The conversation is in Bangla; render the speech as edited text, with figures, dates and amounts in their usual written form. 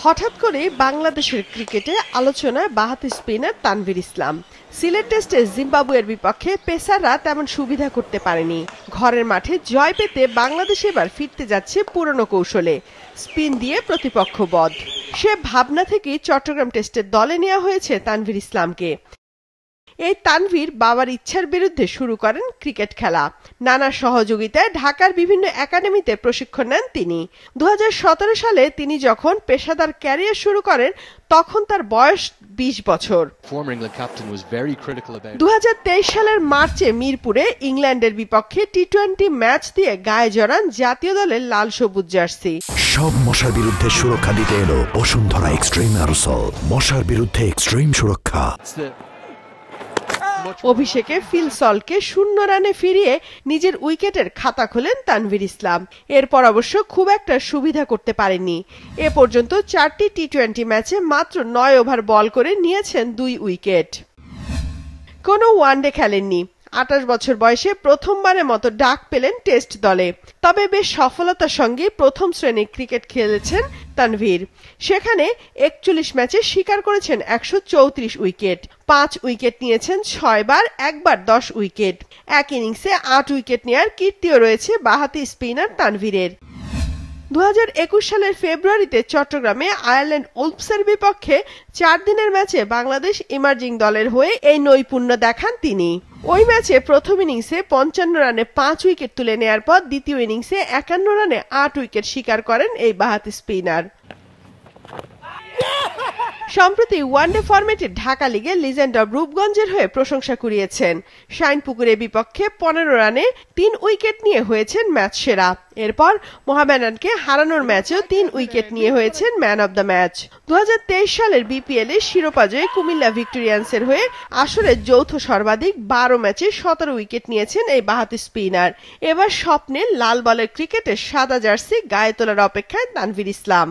হঠাৎ করে বাংলাদেশের ক্রিকেটে আলোচনায় বাঁহাতি স্পিনার তানভীর ইসলাম। সিলেট টেস্টে জিম্বাবুয়ের বিপক্ষে পেসাররা তেমন সুবিধা করতে পারেনি। ঘরের মাঠে জয় পেতে বাংলাদেশ এবার ফিরতে যাচ্ছে পুরনো কৌশলে, স্পিন দিয়ে প্রতিপক্ষ বধ। সে ভাবনা থেকেই চট্টগ্রাম টেস্টের দলে নেওয়া হয়েছে তানভীর ইসলামকে। এই তানভীর বাবার ইচ্ছার বিরুদ্ধে শুরু করেন ক্রিকেট খেলা। নানা সহযোগিতায় ঢাকার বিভিন্ন একাডেমিতে প্রশিক্ষণ নেন তিনি। 2017 সালে তিনি যখন পেশাদার ক্যারিয়ার শুরু করেন তখন তার বয়স 20 বছর। 2023 সালের মার্চে মিরপুরে ইংল্যান্ডের বিপক্ষে টি-20 ম্যাচ দিয়ে গায়ে জড়ান জাতীয় দলের লাল সবুজ জার্সি। সব মশার বিরুদ্ধে সুরক্ষা দিতে এলো বসুন্ধরা এক্সট্রিম অ্যারোসল, মশার বিরুদ্ধে এক্সট্রিম সুরক্ষা। অভিষেকে ফিল সলকে 0 রানে ফিরিয়ে নিজের উইকেটের খাতা খোলেন তানভীর ইসলাম। এরপর অবশ্য খুব একটা সুবিধা করতে পারেননি। এ পর্যন্ত 4টি টি-20 ম্যাচে মাত্র 9 ওভার বল করে নিয়েছেন 2 উইকেট। কোনো ওয়ানডে খেলেননি। 28 বছর বয়সে প্রথমবারের মতো ডাক পেলেন টেস্ট দলে। তবে বেশ সফলতার সঙ্গে প্রথম শ্রেণীর ক্রিকেট খেলেছেন তানভীর। সেখানে 41 ম্যাচে শিকার করেছেন 134 উইকেট, 5 উইকেট নিয়েছেন 6 বার, একবার 10 উইকেট। এক ইনিংসে 8 উইকেট নেওয়ার কীর্তিও রয়েছে বাঁহাতি স্পিনার তানভীরের। 2021 সালের ফেব্রুয়ারিতে চট্টগ্রামে আয়ারল্যান্ড উলফসের বিপক্ষে 4 দিনের ম্যাচে বাংলাদেশ ইমার্জিং দলের হয়ে এই নৈপুণ্য দেখান তিনি। ওই ম্যাচে প্রথম ইনিংসে 55 রানে 5 উইকেট তুলে নেয়ার পর দ্বিতীয় ইনিংসে 51 রানে 8 উইকেট শিকার করেন এই বাঁহাতি স্পিনার। সম্প্রতি ওয়ানডে ফরম্যাটে ঢাকা লিগে লিজেন্ড অব রূপগঞ্জের হয়ে প্রশংসা কুড়িয়েছেন। শাইনপুকুরের বিপক্ষে 15 রানে 3 উইকেট নিয়ে হয়েছেন ম্যাচ সেরা। এরপর মোহামেডানকে হারানোর ম্যাচেও 3 উইকেট নিয়ে হয়েছেন ম্যান অব দ্য ম্যাচ। 2023 সালের বিপিএল এ শিরোপাজয়ী কুমিল্লা ভিক্টোরিয়ান্সের হয়ে আসরে যৌথ সর্বাধিক 12 ম্যাচে 17 উইকেট নিয়েছেন এই বাঁহাতি স্পিনার। এবার স্বপ্নে লাল বলের ক্রিকেটে সাদা জার্সি গায়ে তোলার অপেক্ষায় তানভীর ইসলাম।